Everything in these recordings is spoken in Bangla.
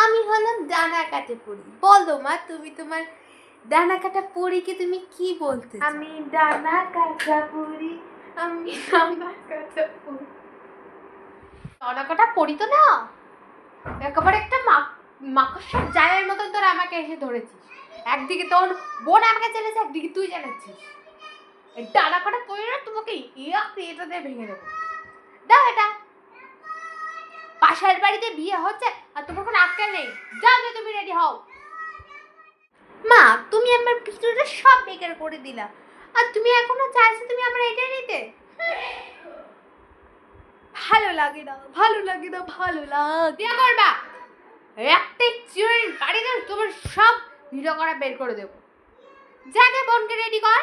আমি হলাম ডানা কাটা পরি। বলো মা, তুমি তোমার ডানা কাটা পরিকে তুমি কি বলতে? আমি ডানা কাটা পরি, আমি ডানা কাটা পরি। ডানা কাটা পরি তো না, একেবারে একটা মাকড়সার জালের মতন তোর আমাকে এসে ধরেছিস। একদিকে তোর বোন আমাকে চেলেছে, একদিকে তুই চালাচ্ছিস। ডানা কাটা পরি না, তোমাকে এটা দিয়ে ভেঙে দেবো। দাও এটা। পাশের বাড়িতে বিয়ে হচ্ছে আর তোমার কোনো আক্কেল নেই। যাও যে তুমি রেডি হও। মা, তুমি আমার ভিডিওটা সব বেকার করে দিলা, আর তুমি এখনো চাইছো তুমি আমার এটা নিতে? ভালো লাগে না, ভালো লাগে না, ভালো লাগে। বিয়ে করবা একটা চিড়ের বাড়িতে তোমার সব ভিডিও করা বের করে দেবো। যাকে বোনকে রেডি কর।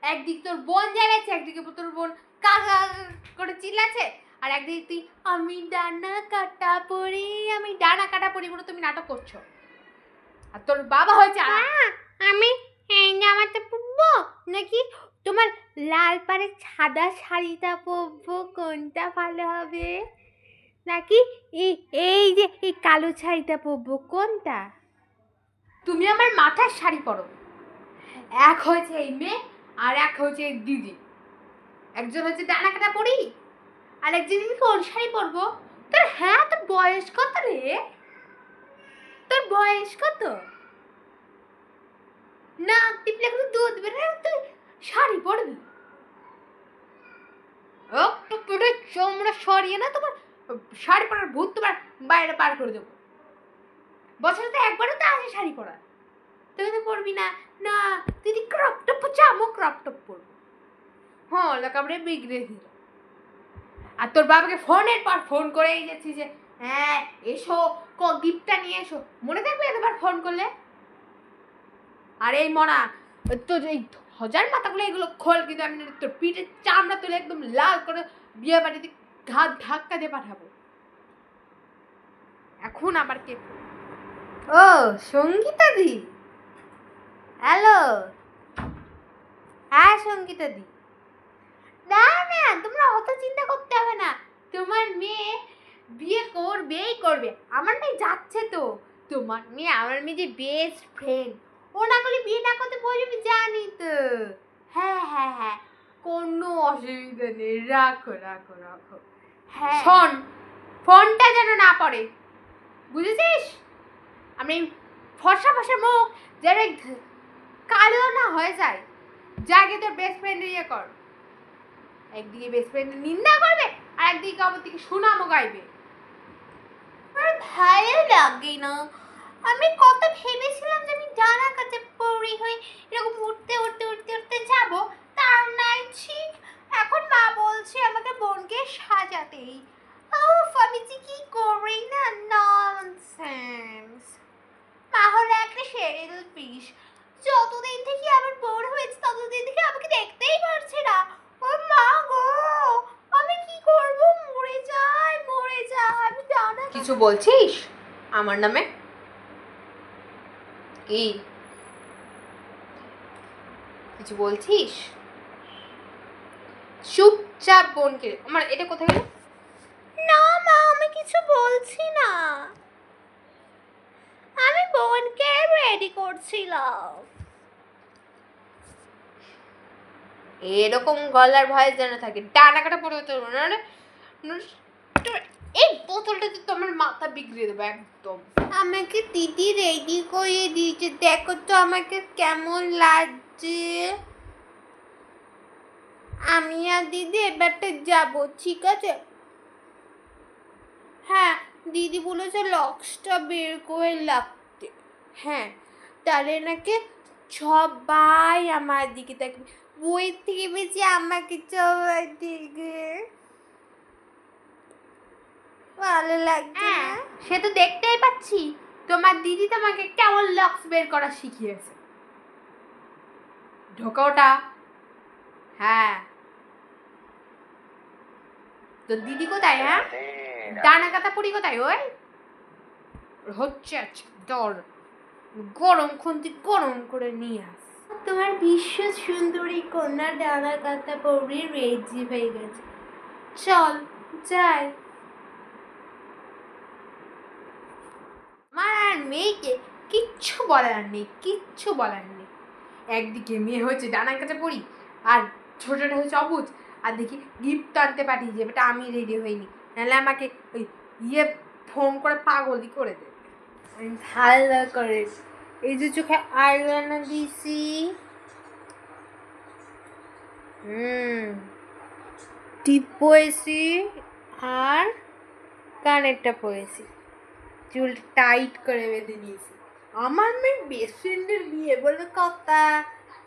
একদিক তোর বোন জ্বালাচ্ছে, একদিকে তোর বোন কাকা করে চিল্লাচ্ছে, আর একদিকে তুই আমি ডানা কাটা পরি, আমি ডানা কাটা পরি বলে তুমি নাটক করছো। আর তোর বাবা হয়েছে আমি এই জামাটা পরবো নাকি তোমার লাল পাড়ের সাদা শাড়িটা পরবো, কোনটা ভালো হবে? নাকি এই যে এই কালো শাড়িটা পরবো, কোনটা? তুমি আমার মাথার শাড়ি পরো। এক হয়েছে এই মেয়ে আর এক হয়েছে এই দিদি। একজন হচ্ছে ডানা কাটা পরি আর একজন দিদি কোন শাড়ি পরবো। তোর হ্যাঁ, তোর বয়স কত রে? তোর বয়স কত? না টিপলে কোনো দুধ বেরোয়, তুই শাড়ি পরবি? একটু পেটে চমড়া সরিয়ে না তোমার শাড়ি পরার ভূত তোমার বাইরে পার করে দেবো। বছরে তো একবারও তো আসে শাড়ি পরা, তুমি তো পরবি না। না দিদি ক্রপ টপ চামো, ক্রপ টপ পরবো। হ্যাঁ লাকাবড়ে বিগড়ে দিল। আর তোর বাবাকে ফোনের পর ফোন করেই যাচ্ছি যে হ্যাঁ এসো, গিফটটা নিয়ে এসো। মনে থাকবে এতবার ফোন করলে? আর এই মনা তোর এই হাজার মাথাগুলো এগুলো খোল, কিন্তু আমি তোর পিঠের চামড়া তুলে একদম লাল করে বিয়ে বাড়িতে ঘাত ধাক্কা দিয়ে পাঠাবো। এখন আবার কে? ও সঙ্গীতা দি, হ্যালো। হ্যাঁ সঙ্গীতা দি। না না, তোমরা অত চিন্তা করতে হবে না, তোমার মেয়ে বিয়ে করবেই করবে। আমার মেয়ে যাচ্ছে তো। তোমার মেয়ে আমার মেয়ে যে বেস্ট ফ্রেন্ড, ও না করলে বিয়ে না করতে বলবি, জানি তো। হ্যাঁ হ্যাঁ হ্যাঁ, কোনো অসুবিধা নেই, রাখো রাখো রাখো। হ্যাঁ শোন, ফোনটা যেন না পড়ে, বুঝেছিস? আমি ফর্সা ফর্সা মুখ যেন কালো না হয়ে যায়। যাকে তোর বেস্ট ফ্রেন্ড ইয়ে কর। একদিকে বেস্ট ফ্রেন্ড নিন্দা করবে আর একদিকে আমার দিকে সুনামও গাইবে। আমার ভালো লাগে না। আমি কত ভেবেছিলাম যে আমি ডানা কাটা পরি হয়ে এরকম উঠতে উঠতে উঠতে উঠতে যাবো, তার নাই ঠিক এখন মা বলছে আমাকে বোনকে সাজাতেই। আমি যে কি করি না, ননসেন্স। মা হলো একটা শেরিল ফিশ, যতদিন থেকে আমার বোন হয়েছে ততদিন থেকে আমাকে দেখতেই পারছে না। ও মা গো, আমি কি করব? মরে যাই মরে যাই। আমি ডানা। কিছু বলছিস আমার নামে? কি কিছু বলছিস? চুপচাপ বোনকে। আমার এটা কোথায় গেল? না মা, আমি কিছু বলছি না, আমি বোনকে রেডি করছিলাম। এরকম গলার ভয়েস যেন থাকে, ডানা কাটা পড়ে হতে পারে। এই বোতলটাতে তোমার মাথা বিগড়ে দেবো একদম। আমাকে দিদি রেডি করে দিয়েছে, দেখো তো আমাকে কেমন লাগছে। আমি আর দিদি এবারটা যাবো, ঠিক আছে? হ্যাঁ দিদি বলেছে লক্সটা বের করে লাগতে। হ্যাঁ তাহলে নাকি সবাই আমার দিকে থাকবে, বইয়ের থেকে বেশি আমাকে সবার দিকে ভালো লাগছে না? সে তো দেখতেই পাচ্ছি, তোমার দিদি তোমাকে কেমন লক্স বের করা শিখিয়েছে। ঢোকা ওটা। হ্যাঁ তো দিদি কোথায়? হ্যাঁ ডানা কাটা পড়ি কোথায়? ওই হচ্ছে তোর গরম খুন্তি গরম করে নিয়ে আস। তোমার বিশ্ব সুন্দরী কন্যা ডানা কাটা পড়ি রেডি হয়ে গেছে, চল যাই। আর মেয়েকে কিচ্ছু বলার নেই, কিচ্ছু বলার নেই। একদিকে মেয়ে হচ্ছে ডানার কাছে পড়ি, আর ছোটটা হচ্ছে অবুঝ, আর দেখি গিফট আনতে পাঠিয়েছে, বেটা আমি রেডি হইনি, নাহলে আমাকে ওই ফোন করে পাগলই করে দেবে। আমি ভালো করে এই যে চোখে আইলাইনার দিছি, টিপ পয়েছি, আর কানেরটা পয়েছি, চুলটা টাইট করে বেঁধে নিয়েছি। আমার মেয়ের বেস্ট ফ্রেন্ডের বিয়ে বলে কথা,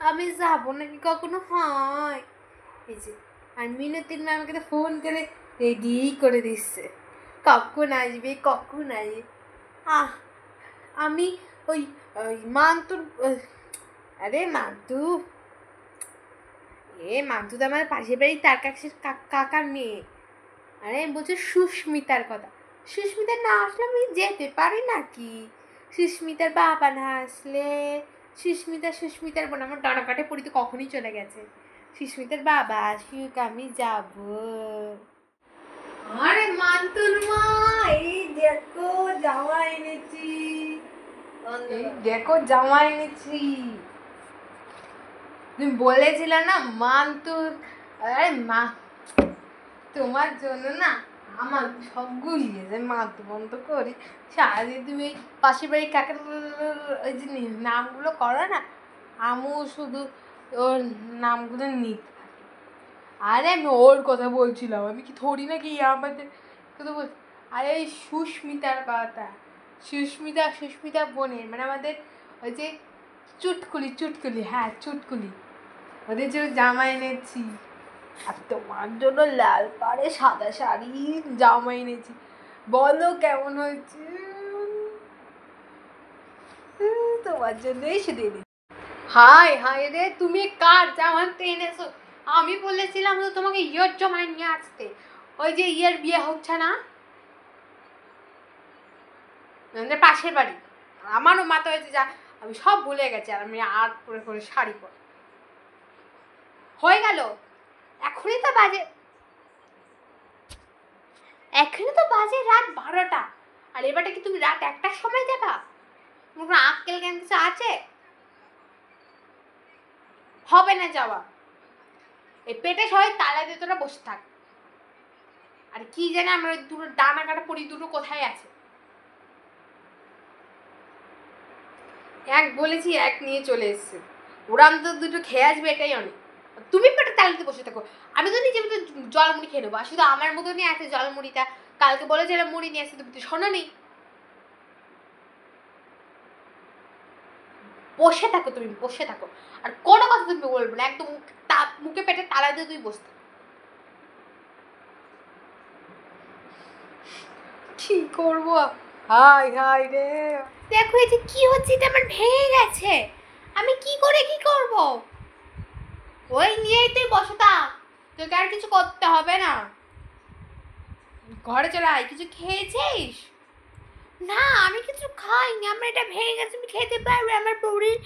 আমি যাবো নাকি কখনো হয়। এই যে আর মিনতির ম্যামকে তো ফোন করে রেডি করে দিচ্ছে, কখন আসবে কখন আসবে। আমি ওই মান্তুর, আরে মান্তু, মান্তু তো আমার পাশের বাড়ি তার কাছে কাকার মেয়ে। আরে আমি বলছি সুস্মিতার কথা, সুস্মিতা না আসলে আমি যেতে পারি নাকি? সুস্মিতার বাবা না আসলে, সুস্মিতার বোন আমার ডানা কাটে পড়িতে কখনই চলে গেছে। সুস্মিতার বাবা আসুক, আমি যাব। আরে মান্তুর মা, এই দেখো জামা এনেছি, এই দেখো জামা এনেছি। তুমি বলেছিলে না মান্তুর, আরে মা তোমার জন্য না আমার সব গুলিয়েছে, মান্তু বন্ধ করে সারাদিন তুমি পাশের বাড়ি কাকের ওই যে নামগুলো করো না, আমিও শুধু ওর নামগুলো নিতে থাকি। আরে আমি ওর কথা বলছিলাম, আমি কি থরি নাকি আমাদের কথা বল। আরে এই সুস্মিতার কথা, সুস্মিতা বোনের, মানে আমাদের ওই যে চুটকুলি, হ্যাঁ চুটকুলি, ওদের যে জামা এনেছি। আর তোমার জন্য লাল পাড়ে সাদা শাড়ি জামা এনেছি, বলো কেমন হয়েছে? তোমার জন্যই শুধু এনেছি। হাই রে, তুমি কার জামা এনেছো? আমি বলেছিলাম তো তোমাকে ইয়ের জমায় নিয়ে আসতে, ওই যে ইয়ের বিয়ে হচ্ছে না আমাদের পাশের বাড়ি, আমারও মাথা হয়েছে যা আমি সব ভুলে গেছি, আর আমি আর করে শাড়ি পর হয়ে গেল। এখনই তো বাজে রাত 12টা, আর এবারটা কি তুমি রাত 1টার সময় যাবা? তোমার কোনো আক্কেল জ্ঞান কিছু আছে? হবে না যাওয়া, এই পেটে সবাই তালা দিয়ে তোরা বসে থাক। আর কি জানে আমরা দুটো ডানা কাটা পড়ি, দুটো কোথায় আছে? এক বলেছি, এক নিয়ে চলে এসছে, ওরা তো দুটো খেয়ে আসবে, এটাই অনেক। তুমি পেটে তালাতে বসে থাকো, আমি তো নিজে মতো জলমুড়ি খেয়ে নেবো। আর শুধু আমার মতনই আছে জলমুড়িটা, কালকে বলেছিলাম মুড়ি নিয়ে আসতে, তুমি তো শোনো নি। বসে থাকো, তুমি বসে থাকো, আর কোনো কথা তুমি বলবে না, একদম মুখে পেটে তালা দিয়ে তুমি বসতে। কি করবো, হাই রে, দেখো এই যে কি হচ্ছে, এটা আমার ভেঙে গেছে, আমি কি করে কি করব? ওই নিয়েই তুই বসে থাক, তোকে আর কিছু করতে হবে না। ঘরে চলে আয়, কিছু খেয়েছিস? না আমি কিছু খাইনি, আমার এটা ভেঙে গেছে, আমি খেতে পারবো, আমার শরীর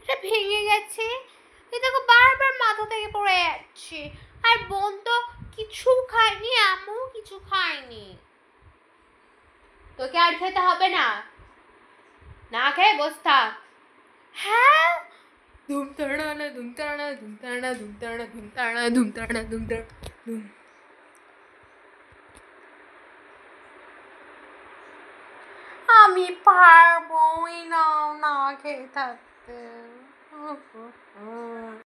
এটা ভেঙে গেছে। তুই দেখো বারবার মাথা থেকে পড়ে যাচ্ছে, আর বোন তো কিছু খায়নি, আমিও কিছু খাইনি। তোকে আর খেতে হবে না, না খেয়ে বস থাক। হ্যাঁ, আমি পারবোই না না খেয়ে থাকতে।